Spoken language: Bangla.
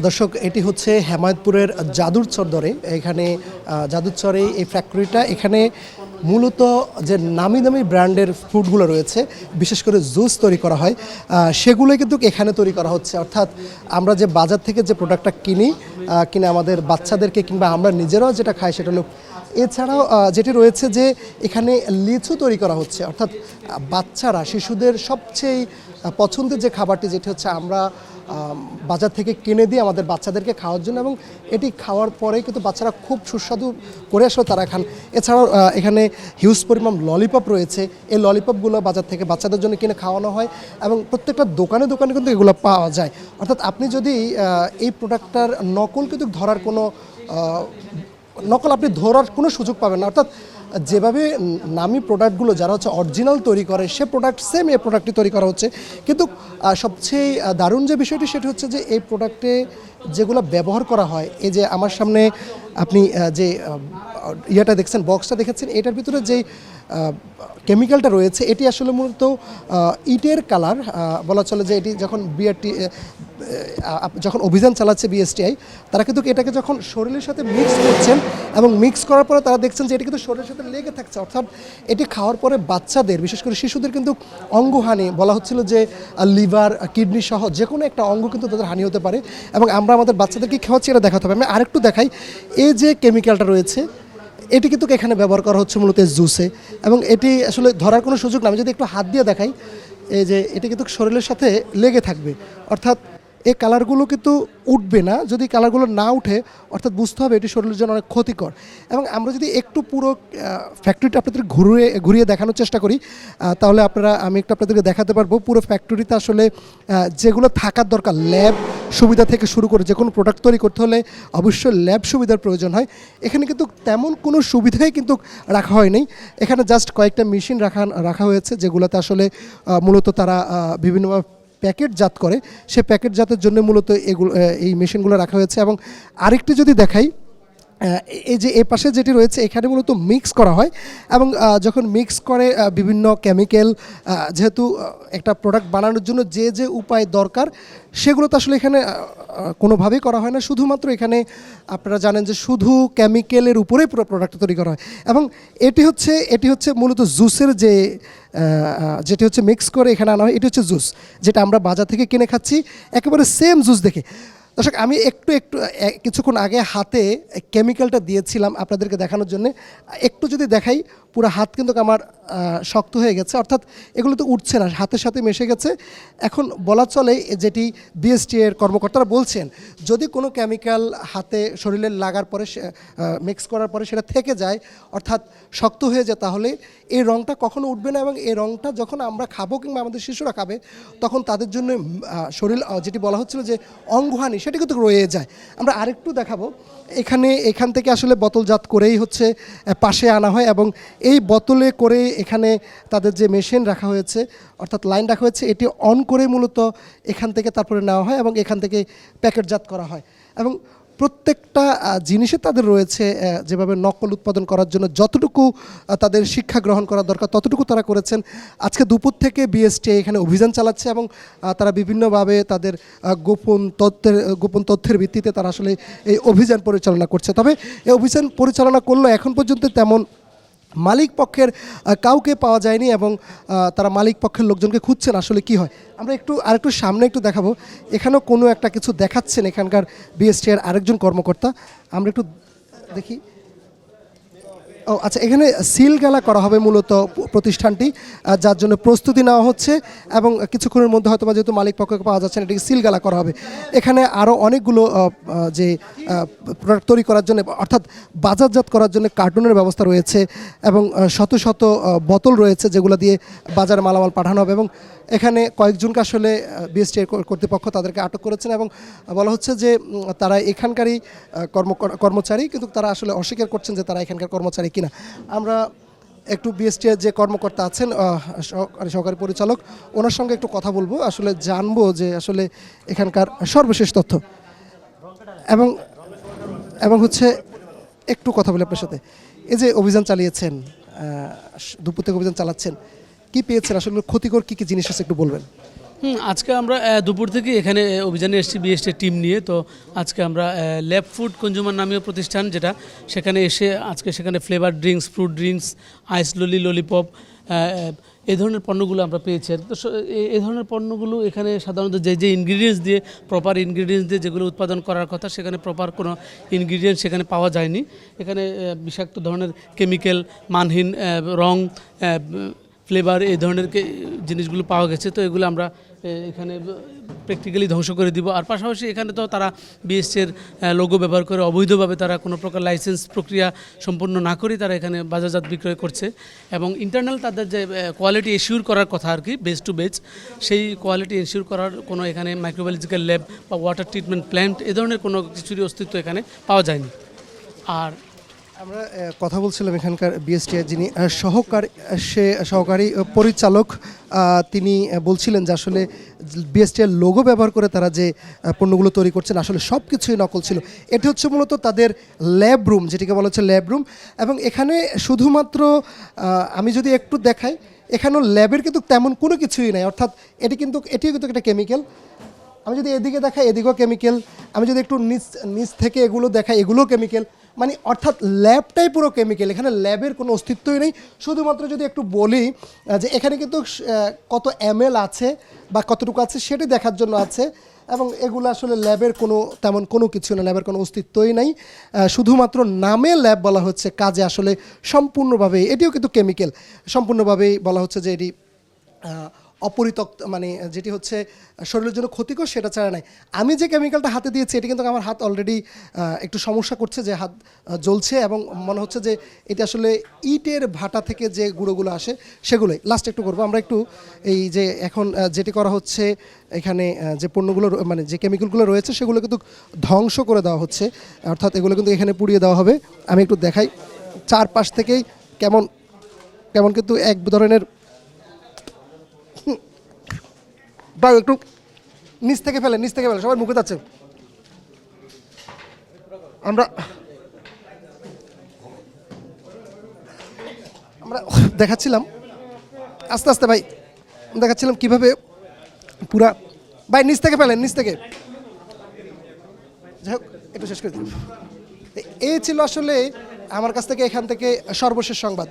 দর্শক, এটি হচ্ছে হেমায়তপুরের জাদুর চত্বরে। এখানে জাদুর চরে এই ফ্যাক্টরিটা, এখানে মূলত যে নামি দামি ব্র্যান্ডের ফ্রুটগুলো রয়েছে, বিশেষ করে জুস তৈরি করা হয়, সেগুলো কিন্তু এখানে তৈরি করা হচ্ছে। অর্থাৎ আমরা যে বাজার থেকে যে প্রোডাক্টটা কিনে আমাদের বাচ্চাদেরকে কিংবা আমরা নিজেরাও যেটা খাই সেটা হলো, এছাড়াও যেটি রয়েছে যে এখানে লিচু তৈরি করা হচ্ছে। অর্থাৎ বাচ্চারা, শিশুদের সবচেয়ে পছন্দের যে খাবারটি, যেটি হচ্ছে আমরা বাজার থেকে কিনে দিই আমাদের বাচ্চাদেরকে খাওয়ার জন্য, এবং এটি খাওয়ার পরে কিন্তু বাচ্চারা খুব সুস্বাদু করে আসলে তারা খান। এছাড়াও এখানে হিউজ পরিমাণ ললিপপ রয়েছে। এই ললিপপগুলো বাজার থেকে বাচ্চাদের জন্য কিনে খাওয়ানো হয়, এবং প্রত্যেকটা দোকানে দোকানে কিন্তু এগুলো পাওয়া যায়। অর্থাৎ আপনি যদি এই প্রোডাক্টটার নকল কিন্তু ধরার কোনো সুযোগ পাবেন না। অর্থাৎ যেভাবে নামি প্রোডাক্টগুলো যারা হচ্ছে অরিজিনাল তৈরি করে, সে প্রোডাক্ট সেম এই প্রোডাক্টটি তৈরি করা হচ্ছে। কিন্তু সবচেয়ে দারুণ যে বিষয়টি সেটি হচ্ছে যে এই প্রোডাক্টে যেগুলো ব্যবহার করা হয়, এই যে আমার সামনে আপনি যে ইয়েটা দেখছেন, বক্সটা দেখেছেন, এটার ভিতরে যেই কেমিক্যালটা রয়েছে, এটি আসলে মূলত ইটের কালার বলা চলে। যে এটি যখন অভিযান চালাচ্ছে বিএসটিআই, তারা কিন্তু এটাকে যখন শরীরের সাথে মিক্স করছেন, এবং মিক্স করার পরে তারা দেখছেন যে এটি কিন্তু শরীরের সাথে লেগে থাকছে। অর্থাৎ এটি খাওয়ার পরে বাচ্চাদের, বিশেষ করে শিশুদের কিন্তু অঙ্গহানি, বলা হচ্ছিল যে লিভার, কিডনি সহ যে কোনো একটা অঙ্গ কিন্তু তাদের হানি হতে পারে। এবং আমরা আমাদের বাচ্চাদেরকে খাওয়াচ্ছি, এটা দেখাতে হবে। আমি আরেকটু দেখাই, এই যে কেমিক্যালটা রয়েছে, এটি কিন্তু এখানে ব্যবহার করা হচ্ছে মূলত জুসে, এবং এটি আসলে ধরার কোনো সুযোগ না। আমি যদি একটু হাত দিয়ে দেখাই, এই যে এটি কিন্তু শরীরের সাথে লেগে থাকবে। অর্থাৎ এই কালারগুলো কিন্তু উঠবে না। যদি কালারগুলো না উঠে, অর্থাৎ বুঝতে হবে এটি শরীরের জন্য অনেক ক্ষতিকর। এবং আমরা যদি একটু পুরো ফ্যাক্টরিটা আপনাদের ঘুরিয়ে দেখানোর চেষ্টা করি, তাহলে আমি একটু আপনাদেরকে দেখাতে পারবো পুরো ফ্যাক্টরিতে আসলে যেগুলো থাকার দরকার, ল্যাব সুবিধা থেকে শুরু করে যে কোনো প্রোডাক্ট তৈরি করতে হলে অবশ্যই ল্যাব সুবিধার প্রয়োজন হয়। এখানে কিন্তু তেমন কোনো সুবিধাই কিন্তু রাখা হয়নি। এখানে জাস্ট কয়েকটা মেশিন রাখা হয়েছে, যেগুলোতে আসলে মূলত তারা বিভিন্নভাবে প্যাকেটজাত করে। সে প্যাকেটজাতের জন্য মূলত এই মেশিনগুলো রাখা হয়েছে। এবং আরেকটি যদি দেখাই, এই যে এই পাশে যেটি রয়েছে, এখানে মূলত মিক্স করা হয়, এবং যখন মিক্স করে বিভিন্ন কেমিক্যাল, যেহেতু একটা প্রোডাক্ট বানানোর জন্য যে উপায় দরকার, সেগুলো তো আসলে এখানে কোনোভাবেই করা হয় না। শুধুমাত্র এখানে আপনারা জানেন যে শুধু কেমিক্যালের উপরেই পুরো প্রোডাক্ট তৈরি করা হয়। এবং এটি হচ্ছে মূলত জুসের যেটি হচ্ছে মিক্স করে এখানে আনা হয়। এটি হচ্ছে জুস, যেটা আমরা বাজার থেকে কিনে খাচ্ছি, একেবারে সেম জুস দেখে। দর্শক, আমি একটু কিছুক্ষণ আগে হাতে কেমিক্যালটা দিয়েছিলাম আপনাদেরকে দেখানোর জন্য। একটু যদি দেখাই, পুরো হাত কিন্তু আমার শক্ত হয়ে গেছে। অর্থাৎ এগুলো তো উঠছে না, হাতের সাথে মিশে গেছে। এখন বলা চলে, যেটি বিএসটি এর কর্মকর্তারা বলছেন, যদি কোনো কেমিক্যাল হাতে শরীরে লাগার পরে, মিক্স করার পরে সেটা থেকে যায়, অর্থাৎ শক্ত হয়ে যায়, তাহলে এই রঙটা কখনো উঠবে না। এবং এই রঙটা যখন আমরা খাবো কিংবা আমাদের শিশুরা খাবে, তখন তাদের জন্য শরীর, যেটি বলা হচ্ছিল যে অঙ্গহানি, সেটা কিন্তু রয়ে যায়। আমরা আরেকটু দেখাবো। এখান থেকে আসলে বোতলজাত করেই হচ্ছে পাশে আনা হয়, এবং এই বোতলে করে এখানে তাদের যে মেশিন রাখা হয়েছে, অর্থাৎ লাইন রাখা হয়েছে, এটি অন করে মূলত এখান থেকে তারপরে নেওয়া হয়, এবং এখান থেকে প্যাকেটজাত করা হয়। এবং প্রত্যেকটা জিনিসে তাদের রয়েছে, যেভাবে নকল উৎপাদন করার জন্য যতটুকু তাদের শিক্ষা গ্রহণ করা দরকার, ততটুকু তারা করেছেন। আজকে দুপুর থেকে বিএসটি এখানে অভিযান চালাচ্ছে, এবং তারা বিভিন্নভাবে তাদের গোপন তথ্যের ভিত্তিতে তারা আসলে এই অভিযান পরিচালনা করছে। তবে এই অভিযান পরিচালনা করলেও এখন পর্যন্ত তেমন মালিক পক্ষের কাউকে পাওয়া যায়নি, এবং তারা মালিক পক্ষের লোকজনকে খুঁজছেন আসলে কি হয়। আমরা আরেকটু সামনে একটু দেখাবো। এখানেও কোনো একটা কিছু দেখাচ্ছেন এখানকার বিএসটি এর আরেকজন কর্মকর্তা। আমরা একটু দেখি। ও আচ্ছা, এখানে সিলগালা করা হবে মূলত প্রতিষ্ঠানটি, যার জন্য প্রস্তুতি নেওয়া হচ্ছে, এবং কিছুক্ষণের মধ্যে হয়তো, যেহেতু মালিক পক্ষকে পাওয়া যাচ্ছে না, এটাকে সিলগালা করা হবে। এখানে আরও অনেকগুলো যে প্রোডাক্ট তৈরি করার জন্য, অর্থাৎ বাজারজাত করার জন্য কার্টুনের ব্যবস্থা রয়েছে, এবং শত শত বোতল রয়েছে, যেগুলো দিয়ে বাজারে মালামাল পাঠানো হবে। এবং এখানে কয়েকজনকে আসলে বিএসটি কর্তৃপক্ষ তাদেরকে আটক করেছেন, এবং বলা হচ্ছে যে তারা এখানকারই কর্মচারী, কিন্তু তারা আসলে অস্বীকার করছেন যে তারা এখানকার কর্মচারী কিনা। আমরা একটু বিএসটি এর যে কর্মকর্তা আছেন, সহকারী পরিচালক, ওনার সঙ্গে একটু কথা বলবো, আসলে জানবো যে আসলে এখানকার সর্বশেষ তথ্য। এবং হচ্ছে একটু কথা বলি আপনার সাথে। এই যে অভিযান চালিয়েছেন, দুপুর থেকে অভিযান চালাচ্ছেন, কি পেয়েছেন আসলে, ক্ষতিকর কী কী জিনিস আছে একটু বলবেন? আজকে আমরা দুপুর থেকে এখানে অভিযানে এসেছি বিএসটি টিম নিয়ে। তো আজকে আমরা ল্যাব ফুড কনজিউমার নামীয় প্রতিষ্ঠান যেটা, সেখানে এসে আজকে সেখানে ফ্লেভার ড্রিঙ্কস, ফ্রুট ড্রিঙ্কস, আইস ললিপপ এই ধরনের পণ্যগুলো আমরা পেয়েছি। তো এই ধরনের পণ্যগুলো এখানে সাধারণত যে ইনগ্রিডিয়েন্টস দিয়ে, প্রপার ইনগ্রিডিয়েন্টস দিয়ে যেগুলো উৎপাদন করার কথা, সেখানে প্রপার কোনো ইনগ্রিডিয়েন্টস সেখানে পাওয়া যায়নি। এখানে বিষাক্ত ধরনের কেমিক্যাল, মানহীন রং, ফ্লেভার এই ধরনের জিনিসগুলো পাওয়া গেছে। তো এগুলো আমরা এখানে প্র্যাকটিক্যালি ধ্বংস করে দিব। আর পাশাপাশি এখানে তো তারা বিএসটির লোগো ব্যবহার করে অবৈধভাবে তারা কোনো প্রকার লাইসেন্স প্রক্রিয়া সম্পূর্ণ না করেই তারা এখানে বাজারজাত বিক্রয় করছে। এবং ইন্টারনাল তাদের যে কোয়ালিটি এনশিওর করার কথা আর কি, বেস টু বেস, সেই কোয়ালিটি এনশিওর করার কোনো এখানে মাইক্রোবায়োলজিক্যাল ল্যাব বা ওয়াটার ট্রিটমেন্ট প্ল্যান্ট এ ধরনের কোনো কিছুরই অস্তিত্ব এখানে পাওয়া যায়নি। আর আমরা কথা বলছিলাম এখানকার বিএসটিআই যিনি সহকারী পরিচালক, তিনি বলছিলেন যে আসলে বিএসটিআই লোগো ব্যবহার করে তারা যে পণ্যগুলো তৈরি করছেন আসলে সব কিছুই নকল ছিল। এটি হচ্ছে মূলত তাদের ল্যাব রুম, যেটিকে বলা হচ্ছে ল্যাব রুম। এবং এখানে শুধুমাত্র আমি যদি একটু দেখাই, এখানেও ল্যাবের কিন্তু তেমন কোনো কিছুই নাই, অর্থাৎ এটিও কিন্তু একটা কেমিক্যাল। আমি যদি এদিকে দেখাই, এদিকেও কেমিক্যাল। আমি যদি একটু নিচ থেকে এগুলো দেখাই, এগুলোও কেমিক্যাল। মানে অর্থাৎ ল্যাবটাই পুরো কেমিক্যাল, এখানে ল্যাবের কোনো অস্তিত্বই নেই। শুধুমাত্র যদি একটু বলি যে এখানে কিন্তু কত ml আছে বা কতটুকু আছে সেটি দেখার জন্য আছে। এবং এগুলো আসলে ল্যাবের তেমন কোনো কিছু না, ল্যাবের কোনো অস্তিত্বই নাই। শুধুমাত্র নামে ল্যাব বলা হচ্ছে, কাজে আসলে সম্পূর্ণভাবে এটিও কিন্তু কেমিক্যাল। সম্পূর্ণভাবেই বলা হচ্ছে যে এটি অপরিত্যক্ত, মানে যেটি হচ্ছে শরীরের জন্য ক্ষতিকর সেটা ছাড়া নাই। আমি যে কেমিক্যালটা হাতে দিয়েছি এটি কিন্তু আমার হাত অলরেডি একটু সমস্যা করছে, যে হাত জ্বলছে এবং মনে হচ্ছে যে এটি আসলে ইটের ভাটা থেকে যে গুঁড়োগুলো আসে সেগুলোই। লাস্ট একটু করবো আমরা একটু, এই যে এখন যেটি করা হচ্ছে এখানে, যে পণ্যগুলো মানে যে কেমিক্যালগুলো রয়েছে সেগুলো কিন্তু ধ্বংস করে দেওয়া হচ্ছে, অর্থাৎ এগুলো কিন্তু এখানে পুড়িয়ে দেওয়া হবে। আমি একটু দেখাই চারপাশ থেকেই কেমন কেমন কিন্তু এক ধরনের, বা একটু নিচ থেকে ফেলে সবাই মুখে যাচ্ছে। আমরা দেখাচ্ছিলাম আস্তে আস্তে ভাই, দেখাচ্ছিলাম কিভাবে পুরা, ভাই নিচ থেকে ফেলেন, নিচ থেকে। যাই হোক, একটু শেষ করে দিন। এই ছিল আসলে আমার কাছ থেকে এখান থেকে সর্বশেষ সংবাদ।